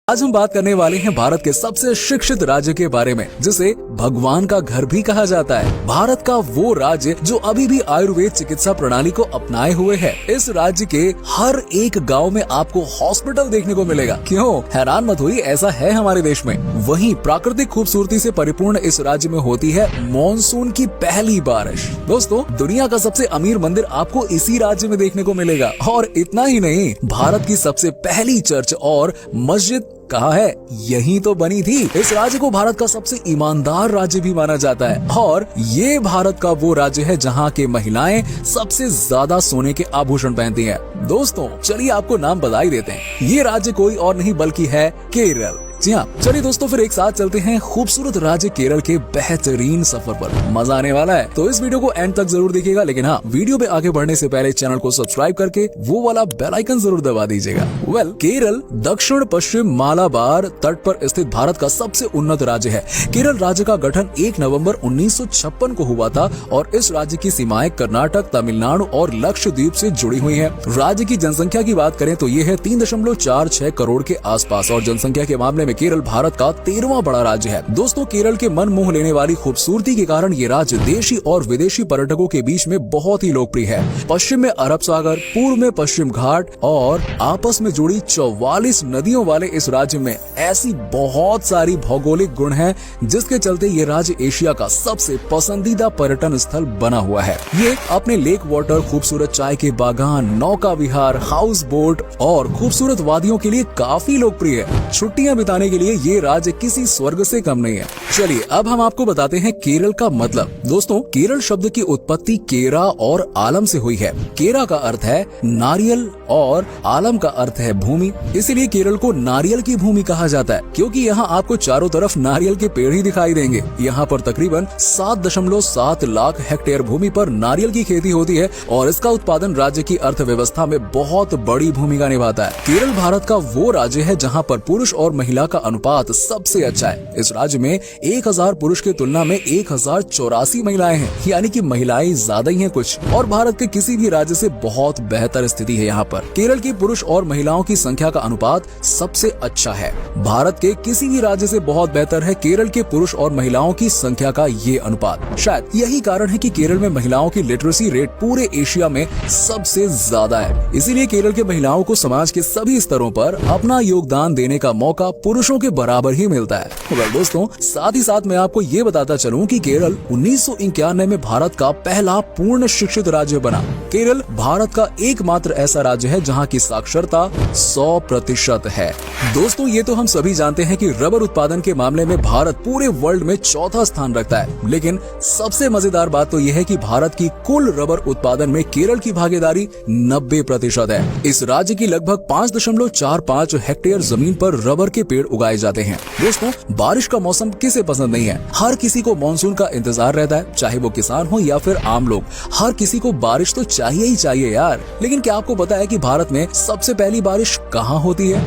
आज हम बात करने वाले हैं भारत के सबसे शिक्षित राज्य के बारे में, जिसे भगवान का घर भी कहा जाता है। भारत का वो राज्य जो अभी भी आयुर्वेद चिकित्सा प्रणाली को अपनाए हुए है। इस राज्य के हर एक गांव में आपको हॉस्पिटल देखने को मिलेगा। क्यों हैरान मत हुई, ऐसा है हमारे देश में। वहीं प्राकृतिक खूबसूरती से परिपूर्ण इस राज्य में होती है मॉनसून की पहली बारिश। दोस्तों, दुनिया का सबसे अमीर मंदिर आपको इसी राज्य में देखने को मिलेगा। और इतना ही नहीं, भारत की सबसे पहली चर्च और मस्जिद कहाँ है, यही तो बनी थी। इस राज्य को भारत का सबसे ईमानदार राज्य भी माना जाता है। और ये भारत का वो राज्य है जहाँ के महिलाएं सबसे ज्यादा सोने के आभूषण पहनती हैं। दोस्तों, चलिए आपको नाम बता ही देते हैं। ये राज्य कोई और नहीं बल्कि है केरल। जी हाँ, चलिए दोस्तों, फिर एक साथ चलते हैं खूबसूरत राज्य केरल के बेहतरीन सफर पर। मजा आने वाला है, तो इस वीडियो को एंड तक जरूर देखिएगा। लेकिन हाँ, वीडियो पे आगे बढ़ने से पहले चैनल को सब्सक्राइब करके वो वाला बेल आइकन जरूर दबा दीजिएगा। केरल दक्षिण पश्चिम मालाबार तट पर स्थित भारत का सबसे उन्नत राज्य है। केरल राज्य का गठन 1 नवंबर 1956 को हुआ था और इस राज्य की सीमाएं कर्नाटक, तमिलनाडु और लक्षद्वीप से जुड़ी हुई है। राज्य की जनसंख्या की बात करें तो ये है 3.46 करोड़ के आसपास और जनसंख्या के मामले में केरल भारत का 13वां बड़ा राज्य है। दोस्तों, केरल के मन मोह लेने वाली खूबसूरती के कारण ये राज्य देशी और विदेशी पर्यटकों के बीच में बहुत ही लोकप्रिय है। पश्चिम में अरब सागर, पूर्व में पश्चिम घाट और आपस में जुड़ी 44 नदियों वाले इस राज्य में ऐसी बहुत सारी भौगोलिक गुण हैं, जिसके चलते ये राज्य एशिया का सबसे पसंदीदा पर्यटन स्थल बना हुआ है। ये अपने लेक वाटर, खूबसूरत चाय के बागान, नौका विहार, हाउस बोट और खूबसूरत वादियों के लिए काफी लोकप्रिय है। छुट्टियां बिताने के लिए ये राज्य किसी स्वर्ग से कम नहीं है। चलिए अब हम आपको बताते हैं केरल का मतलब। दोस्तों, केरल शब्द की उत्पत्ति केरा और आलम से हुई है। केरा का अर्थ है नारियल और आलम का अर्थ है भूमि। इसीलिए केरल को नारियल की भूमि कहा जाता है, क्योंकि यहाँ आपको चारों तरफ नारियल के पेड़ ही दिखाई देंगे। यहाँ पर तकरीबन 7.7 लाख हेक्टेयर भूमि पर नारियल की खेती होती है और इसका उत्पादन राज्य की अर्थव्यवस्था में बहुत बड़ी भूमिका निभाता है। केरल भारत का वो राज्य है जहाँ पर पुरुष और महिला का अनुपात सबसे अच्छा है। इस राज्य में 1000 पुरुष की तुलना में 1084 महिलाएं हैं, यानी कि महिलाएं ज्यादा ही हैं कुछ। और भारत के किसी भी राज्य से बहुत बेहतर स्थिति है यहाँ पर। केरल की पुरुष और महिलाओं की संख्या का अनुपात सबसे अच्छा है। भारत के किसी भी राज्य से बहुत बेहतर है केरल के पुरुष और महिलाओं की संख्या का ये अनुपात। शायद यही कारण है कि केरल में महिलाओं की लिटरेसी रेट पूरे एशिया में सबसे ज्यादा है। इसीलिए केरल के महिलाओं को समाज के सभी स्तरों पर अपना योगदान देने का मौका पुरुषों के बराबर ही मिलता है। दोस्तों, साथ ही साथ मैं आपको ये बताता चलूं कि केरल 1991 में भारत का पहला पूर्ण शिक्षित राज्य बना। केरल भारत का एकमात्र ऐसा राज्य है जहां की साक्षरता 100% है। दोस्तों, ये तो हम सभी जानते हैं कि रबर उत्पादन के मामले में भारत पूरे वर्ल्ड में चौथा स्थान रखता है। लेकिन सबसे मजेदार बात तो यह है कि भारत की कुल रबर उत्पादन में केरल की भागीदारी 90% है। इस राज्य की लगभग 5.45 हेक्टेयर जमीन पर रबर के पेड़ उगाए जाते हैं। दोस्तों, बारिश का मौसम किसे पसंद नहीं है। हर किसी को मानसून का इंतजार रहता है, चाहे वो किसान हो या फिर आम लोग। हर किसी को बारिश तो चाहिए ही चाहिए यार। लेकिन क्या आपको पता है कि भारत में सबसे पहली बारिश कहाँ होती है?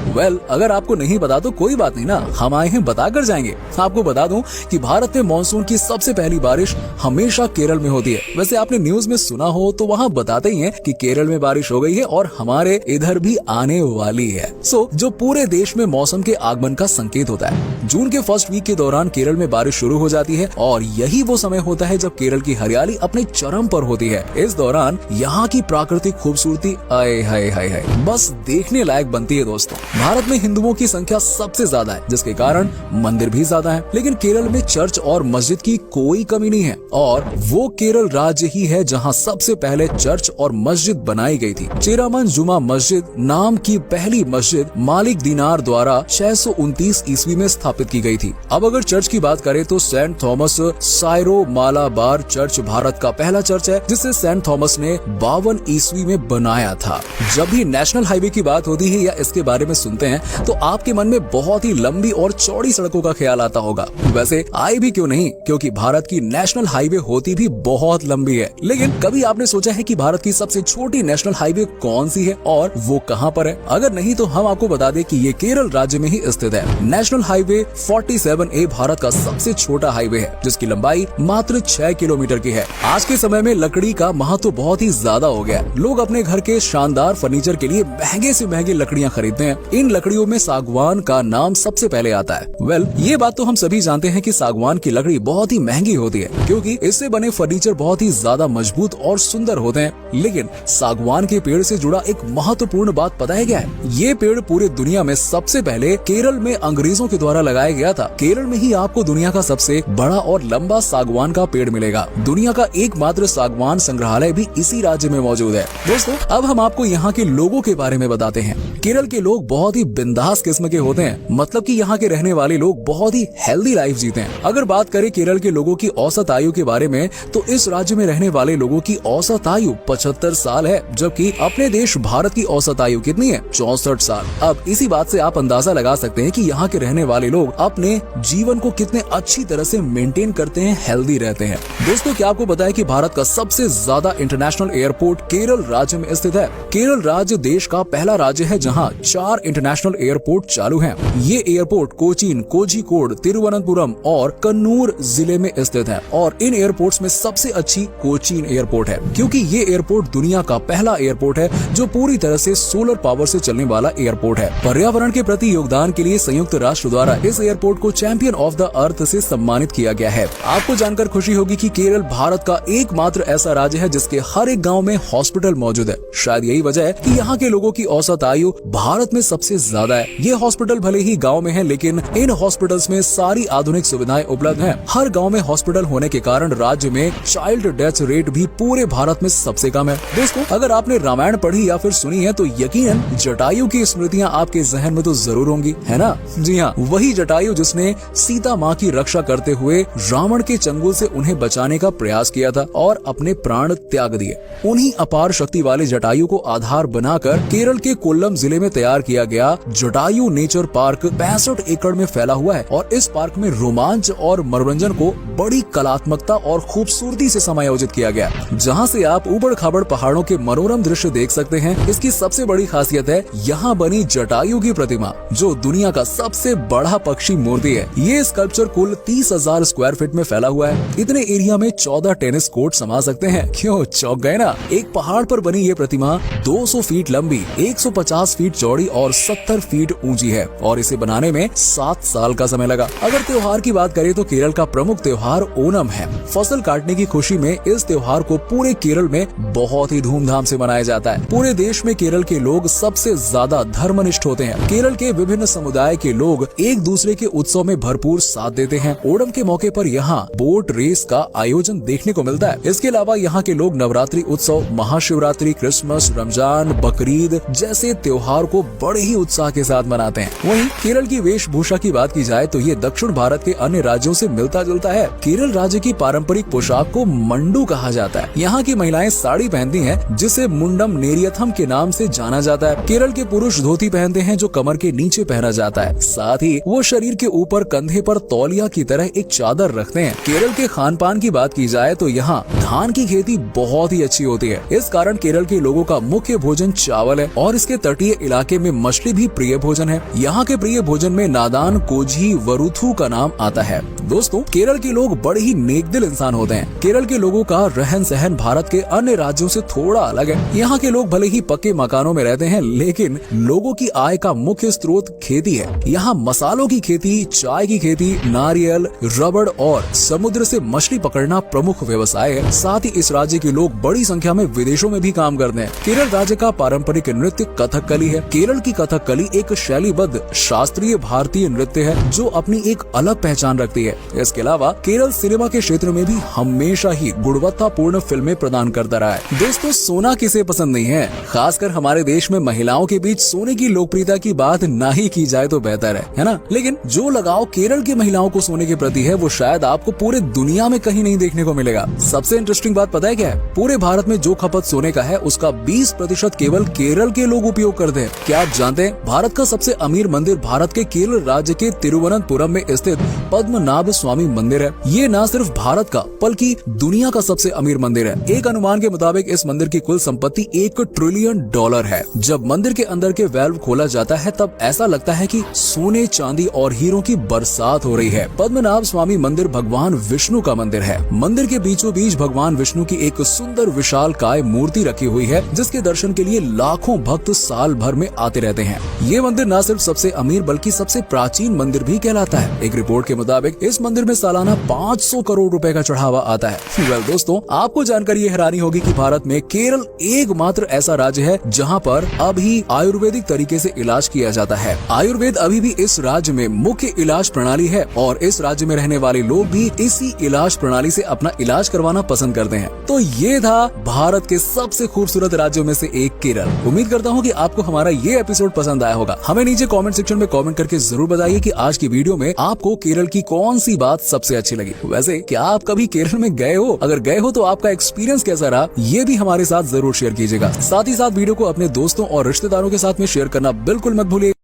अगर आपको नहीं पता तो कोई बात नहीं ना, हम आए हैं बता कर जाएंगे। आपको बता दूं कि भारत में मानसून की सबसे पहली बारिश हमेशा केरल में होती है। वैसे आपने न्यूज में सुना हो तो वहाँ बताते ही है कि केरल में बारिश हो गई है और हमारे इधर भी आने वाली है। जो पूरे देश में मौसम के आगमन का संकेत होता है। जून के फर्स्ट वीक के दौरान केरल में बारिश शुरू हो जाती है और यही वो समय होता है जब केरल की हरियाली अपने चरम पर होती है। इस दौरान यहाँ की प्राकृतिक खूबसूरती आए हाय हाय हाय बस देखने लायक बनती है। दोस्तों, भारत में हिंदुओं की संख्या सबसे ज्यादा है, जिसके कारण मंदिर भी ज्यादा है। लेकिन केरल में चर्च और मस्जिद की कोई कमी नहीं है और वो केरल राज्य ही है जहाँ सबसे पहले चर्च और मस्जिद बनाई गई थी। चेरामन जुमा मस्जिद नाम की पहली मस्जिद मालिक दिनार द्वारा 629 ईस्वी में स्थापित की गई थी। अब अगर चर्च की बात करें तो Saint Thomas Syro Malabar church Bharat का पहला चर्च है, जिसे सेंट थॉमस ने 52 ईस्वी में बनाया था। जब भी नेशनल हाईवे की बात होती है या इसके बारे में सुनते हैं तो आपके मन में बहुत ही लंबी और चौड़ी सड़कों का ख्याल आता होगा। वैसे आए भी क्यों नहीं, क्योंकि भारत की नेशनल हाईवे होती भी बहुत लंबी है। लेकिन कभी आपने सोचा है कि भारत की सबसे छोटी नेशनल हाईवे कौन सी है और वो कहाँ पर है? अगर नहीं तो हम आपको बता दें कि ये केरल राज्य में ही स्थित है। नेशनल हाईवे 47A भारत का सबसे छोटा हाईवे है, जिसकी लंबाई मात्र 6 किलोमीटर की है। आज के समय में लकड़ी का महत्व बहुत ही ज्यादा हो गया। लोग अपने घर के शानदार फर्नीचर के लिए महंगे से महंगी लकड़ियां खरीदते हैं। इन लकड़ियों में सागवान का नाम सबसे पहले आता है। ये बात तो हम सभी जानते हैं कि सागवान की लकड़ी बहुत ही महंगी होती है, क्योंकि इससे बने फर्नीचर बहुत ही ज्यादा मजबूत और सुंदर होते हैं। लेकिन सागवान के पेड़ से जुड़ा एक महत्वपूर्ण बात पता है क्या है? ये पेड़ पूरे दुनिया में सबसे पहले केरल में अंग्रेजों के द्वारा लगाया गया था। केरल में ही आपको दुनिया का सबसे बड़ा और लंबा सागवान का पेड़ मिलेगा। दुनिया का एकमात्र सागवान संग्रहालय भी इसी राज्य में मौजूद है। दोस्तों, अब हम आपको यहाँ के लोगों के बारे में बताते हैं। केरल के लोग बहुत ही बिंदास किस्म के होते हैं, मतलब कि यहाँ के रहने वाले लोग बहुत ही हेल्दी लाइफ जीते हैं। अगर बात करें केरल के लोगों की औसत आयु के बारे में, तो इस राज्य में रहने वाले लोगों की औसत आयु 75 साल है, जबकि अपने देश भारत की औसत आयु कितनी है? 64 साल। अब इसी बात से आप अंदाजा लगा सकते हैं कि यहाँ के रहने वाले लोग अपने जीवन को कितने अच्छी तरह से मेंटेन करते हैं, हेल्दी रहते हैं। दोस्तों, क्या आपको पता है कि भारत का सबसे ज्यादा इंटरनेशनल एयरपोर्ट केरल राज्य में स्थित है? केरल राज्य देश का पहला राज्य है जहां 4 इंटरनेशनल एयरपोर्ट चालू हैं। ये एयरपोर्ट कोचीन, कोझिकोड, तिरुवनंतपुरम और कन्नूर जिले में स्थित है और इन एयरपोर्ट्स में सबसे अच्छी कोचीन एयरपोर्ट है, क्योंकि ये एयरपोर्ट दुनिया का पहला एयरपोर्ट है जो पूरी तरह से सोलर पावर से चलने वाला एयरपोर्ट है। पर्यावरण के प्रति योगदान के लिए संयुक्त राष्ट्र द्वारा इस एयरपोर्ट को चैंपियन ऑफ द अर्थ से सम्मानित किया गया है। आपको जानकर खुशी होगी कि केरल भारत का एकमात्र ऐसा राज्य है जिसके हर एक गाँव में हॉस्पिटल मौजूद है। शायद यही वजह है कि यहाँ के लोगों की औसत आयु भारत में सबसे ज्यादा है। ये हॉस्पिटल भले ही गांव में है, लेकिन इन हॉस्पिटल्स में सारी आधुनिक सुविधाएं उपलब्ध हैं। हर गांव में हॉस्पिटल होने के कारण राज्य में चाइल्ड डेथ रेट भी पूरे भारत में सबसे कम है। दोस्तों, अगर आपने रामायण पढ़ी या फिर सुनी है तो यकीनन जटायु की स्मृतियां आपके जहन में तो जरूर होंगी, है ना? जी हाँ, वही जटायु जिसने सीता माँ की रक्षा करते हुए रावण के चंगुल से उन्हें बचाने का प्रयास किया था और अपने प्राण त्याग दिए। उन्हीं अपार शक्ति वाले जटायु को आधार बनाकर केरल के कोल्लम जिले में तैयार किया गया जटायु नेचर पार्क 65 एकड़ में फैला हुआ है और इस पार्क में रोमांच और मनोरंजन को बड़ी कलात्मकता और खूबसूरती से समायोजित किया गया, जहां से आप ऊबड़ खाबड़ पहाड़ों के मनोरम दृश्य देख सकते हैं। इसकी सबसे बड़ी खासियत है यहाँ बनी जटायु की प्रतिमा, जो दुनिया का सबसे बड़ा पक्षी मूर्ति है। ये स्कल्पचर कुल 30,000 स्क्वायर फीट में फैला हुआ है। इतने एरिया में 14 टेनिस कोर्ट समा सकते हैं। क्यों चौंक गए ना? एक पहाड़ पर बनी ये प्रतिमा 200 फीट लंबी, 150 फीट चौड़ी और 70 फीट ऊंची है और इसे बनाने में 7 साल का समय लगा। अगर त्योहार की बात करें तो केरल का प्रमुख त्योहार ओणम है। फसल काटने की खुशी में इस त्योहार को पूरे केरल में बहुत ही धूमधाम से मनाया जाता है। पूरे देश में केरल के लोग सबसे ज्यादा धर्मनिष्ठ होते हैं। केरल के विभिन्न समुदाय के लोग एक दूसरे के उत्सव में भरपूर साथ देते हैं। ओणम के मौके पर यहाँ बोट रेस का आयोजन देखने को मिलता है। इसके अलावा यहाँ के लोग नवरात्रि उत्सव, महाशिवरात्रि, क्रिसमस, रमजान, बकरीद जैसे त्योहार को बड़े ही उत्साह के साथ मनाते हैं। वहीं केरल की वेशभूषा की बात की जाए तो ये दक्षिण भारत के अन्य राज्यों से मिलता जुलता है। केरल राज्य की पारंपरिक पोशाक को मंडू कहा जाता है। यहाँ की महिलाएं साड़ी पहनती हैं, जिसे मुंडम नेरियथम के नाम से जाना जाता है। केरल के पुरुष धोती पहनते हैं, जो कमर के नीचे पहना जाता है। साथ ही वो शरीर के ऊपर कंधे पर तौलिया की तरह एक चादर रखते हैं। केरल के खान पान की बात की जाए तो यहाँ धान की खेती बहुत ही अच्छी होती है। इस कारण केरल के लोगों का मुख्य भोजन चावल है और इसके तटीय इलाके में मछली भी प्रिय भोजन है। यहाँ के प्रिय भोजन में नादान, कोझी, वरुथु का नाम आता है। दोस्तों, केरल के लोग बड़े ही नेकदिल इंसान होते हैं। केरल के लोगों का रहन सहन भारत के अन्य राज्यों से थोड़ा अलग है। यहाँ के लोग भले ही पक्के मकानों में रहते हैं, लेकिन लोगों की आय का मुख्य स्रोत खेती है। यहाँ मसालों की खेती, चाय की खेती, नारियल, रबड़ और समुद्र से मछली पकड़ना प्रमुख व्यवसाय है। साथ ही इस राज्य के लोग बड़ी संख्या में विदेशों में भी काम करते हैं। केरल राज्य का पारंपरिक नृत्य कथकली है। केरल की कथकली एक शैलीबद्ध शास्त्रीय भारतीय नृत्य है जो अपनी एक अलग पहचान रखती है। इसके अलावा केरल सिनेमा के क्षेत्र में भी हमेशा ही गुणवत्तापूर्ण फिल्में प्रदान करता रहा है। दोस्तों, सोना किसे पसंद नहीं है? खासकर हमारे देश में महिलाओं के बीच सोने की लोकप्रियता की बात ना ही की जाए तो बेहतर है ना? लेकिन जो लगाव केरल की महिलाओं को सोने के प्रति है, वो शायद आपको पूरे दुनिया में कहीं नहीं देखने को मिलेगा। सबसे इंटरेस्टिंग बात पता है क्या है? पूरे भारत में जो खपत सोने का है, उसका 20% केवल केरल के लोग उपयोग करते हैं। क्या आप जानते हैं भारत का सबसे अमीर मंदिर भारत के केरल राज्य के तिरुवनंतपुरम में स्थित पद्मनाभ पद्मनाभ स्वामी मंदिर है। ये न सिर्फ भारत का बल्कि दुनिया का सबसे अमीर मंदिर है। एक अनुमान के मुताबिक इस मंदिर की कुल संपत्ति $1 ट्रिलियन है। जब मंदिर के अंदर के वेल्व खोला जाता है तब ऐसा लगता है कि सोने, चांदी और हीरों की बरसात हो रही है। पद्मनाभ स्वामी मंदिर भगवान विष्णु का मंदिर है। मंदिर के बीचों बीच भगवान विष्णु की एक सुंदर विशालकाय मूर्ति रखी हुई है, जिसके दर्शन के लिए लाखों भक्त साल भर में आते रहते हैं। ये मंदिर न सिर्फ सबसे अमीर बल्कि सबसे प्राचीन मंदिर भी कहलाता है। एक रिपोर्ट के मुताबिक इस मंदिर में सालाना 500 करोड़ रुपए का चढ़ावा आता है। वेल दोस्तों, आपको जानकर ये हैरानी होगी कि भारत में केरल एकमात्र ऐसा राज्य है जहां पर अभी आयुर्वेदिक तरीके से इलाज किया जाता है। आयुर्वेद अभी भी इस राज्य में मुख्य इलाज प्रणाली है और इस राज्य में रहने वाले लोग भी इसी इलाज प्रणाली से अपना इलाज करवाना पसंद करते हैं। तो ये था भारत के सबसे खूबसूरत राज्यों में से एक केरल। उम्मीद करता हूँ कि आपको हमारा ये एपिसोड पसंद आया होगा। हमें नीचे कमेंट सेक्शन में कमेंट करके जरूर बताइए कि आज की वीडियो में आपको केरल की कौन सी बात सबसे अच्छी लगी। वैसे क्या आप कभी केरल में गए हो? अगर गए हो तो आपका एक्सपीरियंस कैसा रहा, ये भी हमारे साथ जरूर शेयर कीजिएगा। साथ ही साथ वीडियो को अपने दोस्तों और रिश्तेदारों के साथ में शेयर करना बिल्कुल मत भूलिए।